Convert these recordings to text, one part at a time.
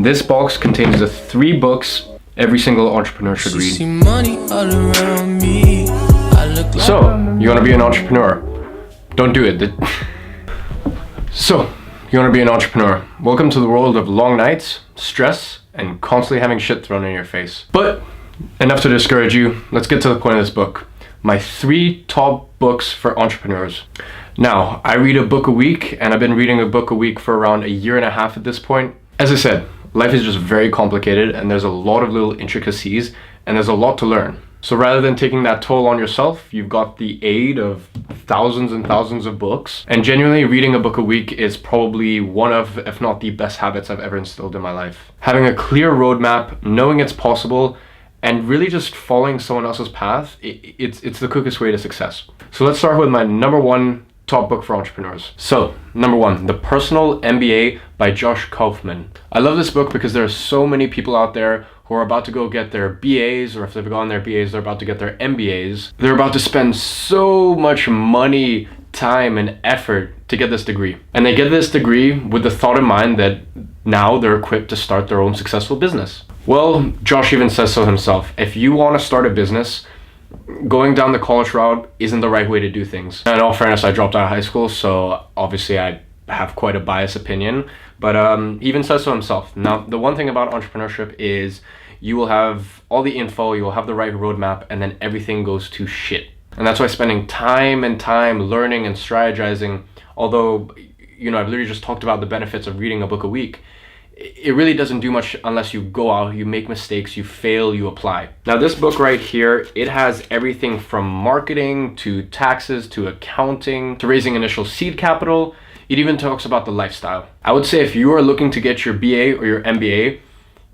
This box contains the 3 books every single entrepreneur should read. So, you want to be an entrepreneur? Don't do it. So, you want to be an entrepreneur? Welcome to the world of long nights, stress, and constantly having shit thrown in your face. But enough to discourage you. Let's get to the point of this book. My 3 top books for entrepreneurs. Now, I read a book a week, and I've been reading a book a week for around a year and a half at this point. As I said, life is just very complicated, and there's a lot of little intricacies, and there's a lot to learn. So rather than taking that toll on yourself, you've got the aid of thousands and thousands of books. And genuinely, reading a book a week is probably one of, if not the best habits I've ever instilled in my life. Having a clear roadmap, knowing it's possible, and really just following someone else's path, it's the quickest way to success. So let's start with my number 1 top book for entrepreneurs. So, number 1, The Personal MBA by Josh Kaufman. I love this book because there are so many people out there who are about to go get their BAs, or if they've gotten their BAs, they're about to get their MBAs. They're about to spend so much money, time, and effort to get this degree. And they get this degree with the thought in mind that now they're equipped to start their own successful business. Well, Josh even says so himself. If you want to start a business, going down the college route isn't the right way to do things. And in all fairness, I dropped out of high school, so obviously I have quite a biased opinion, but he even says so himself. Now, the one thing about entrepreneurship is you will have all the info, you will have the right roadmap, and then everything goes to shit. And that's why spending time and time learning and strategizing, although, I've literally just talked about the benefits of reading a book a week, it really doesn't do much unless you go out, you make mistakes, you fail, you apply. Now this book right here, it has everything from marketing to taxes to accounting to raising initial seed capital. It even talks about the lifestyle. I would say if you are looking to get your BA or your MBA,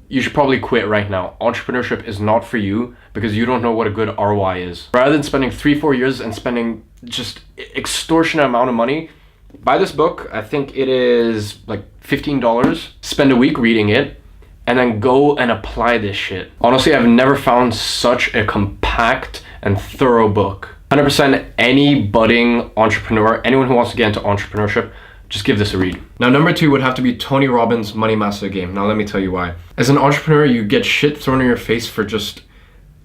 you should probably quit right now. Entrepreneurship is not for you because you don't know what a good ROI is. Rather than spending 3-4 years and spending just extortionate amount of money, buy this book. I think it is like $15. Spend a week reading it and then go and apply this shit. Honestly, I've never found such a compact and thorough book. 100% any budding entrepreneur, anyone who wants to get into entrepreneurship, just give this a read. Now, number 2 would have to be Tony Robbins' Money Master Game. Now, let me tell you why. As an entrepreneur, you get shit thrown in your face for just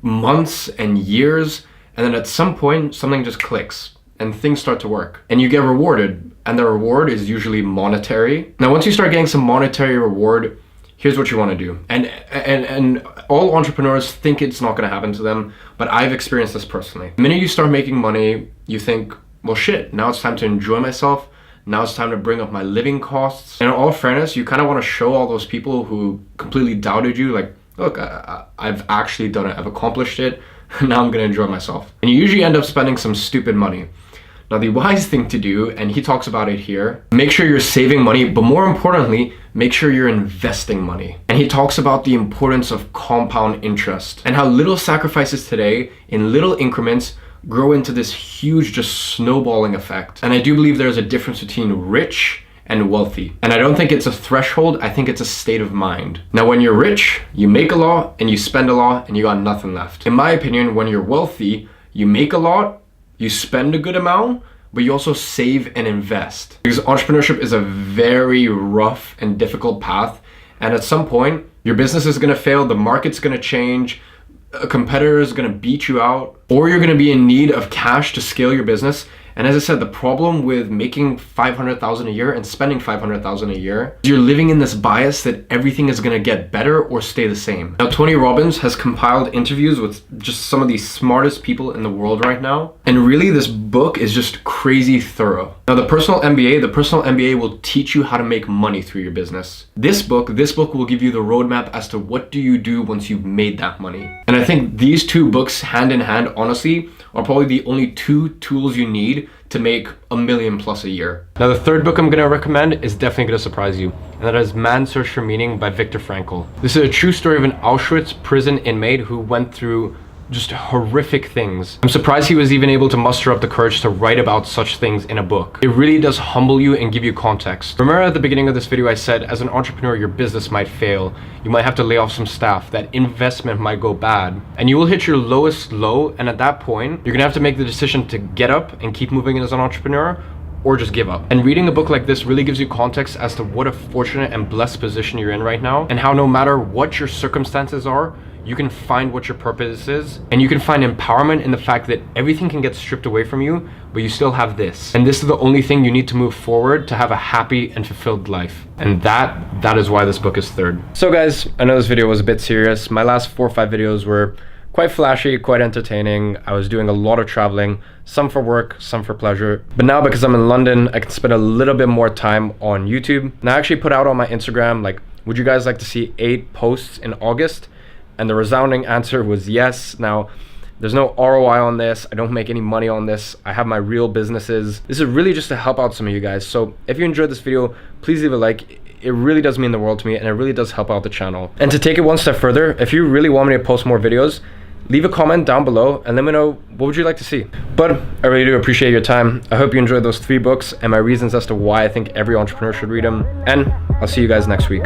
months and years, and then at some point, something just clicks and things start to work and you get rewarded, and the reward is usually monetary. Now, once you start getting some monetary reward, here's what you want to do. And all entrepreneurs think it's not going to happen to them, but I've experienced this personally. The minute you start making money, you think, well, shit, now it's time to enjoy myself. Now it's time to bring up my living costs. And in all fairness, you kind of want to show all those people who completely doubted you, like, look, I've actually done it. I've accomplished it. Now I'm going to enjoy myself. And you usually end up spending some stupid money. Now, the wise thing to do, and he talks about it here, make sure you're saving money, but more importantly, make sure you're investing money. And he talks about the importance of compound interest and how little sacrifices today in little increments grow into this huge just snowballing effect. And I do believe there's a difference between rich and wealthy. And I don't think it's a threshold, I think it's a state of mind. Now, when you're rich, you make a lot and you spend a lot and you got nothing left. In my opinion, when you're wealthy, you make a lot, you spend a good amount, but you also save and invest. Because entrepreneurship is a very rough and difficult path. And at some point, your business is gonna fail, the market's gonna change, a competitor is gonna beat you out, or you're gonna be in need of cash to scale your business. And as I said, the problem with making $500,000 a year and spending $500,000 a year, you're living in this bias that everything is gonna get better or stay the same. Now, Tony Robbins has compiled interviews with just some of the smartest people in the world right now. And really, this book is just crazy thorough. Now, the Personal MBA will teach you how to make money through your business. This book will give you the roadmap as to what do you do once you've made that money. And I think these 2 books, hand in hand, honestly, are probably the only 2 tools you need to make $1 million+ a year. Now, the 3rd book I'm gonna recommend is definitely gonna surprise you, and that is Man's Search for Meaning by Viktor Frankl. This is a true story of an Auschwitz prison inmate who went through just horrific things. I'm surprised he was even able to muster up the courage to write about such things in a book. It really does humble you and give you context. Remember at the beginning of this video I said, as an entrepreneur, your business might fail. You might have to lay off some staff. That investment might go bad. And you will hit your lowest low, and at that point, you're gonna have to make the decision to get up and keep moving as an entrepreneur, or just give up. And reading a book like this really gives you context as to what a fortunate and blessed position you're in right now, and how no matter what your circumstances are, you can find what your purpose is, and you can find empowerment in the fact that everything can get stripped away from you, but you still have this. And this is the only thing you need to move forward to have a happy and fulfilled life. And that is why this book is third. So guys, I know this video was a bit serious. My last 4 or 5 videos were quite flashy, quite entertaining. I was doing a lot of traveling, some for work, some for pleasure. But now because I'm in London, I can spend a little bit more time on YouTube. And I actually put out on my Instagram, like, would you guys like to see 8 posts in August? And the resounding answer was yes. Now, there's no ROI on this. I don't make any money on this. I have my real businesses. This is really just to help out some of you guys. So if you enjoyed this video, please leave a like. It really does mean the world to me, and it really does help out the channel. And to take it one step further, if you really want me to post more videos, leave a comment down below and let me know what would you like to see. But I really do appreciate your time. I hope you enjoyed those 3 books and my reasons as to why I think every entrepreneur should read them. And I'll see you guys next week.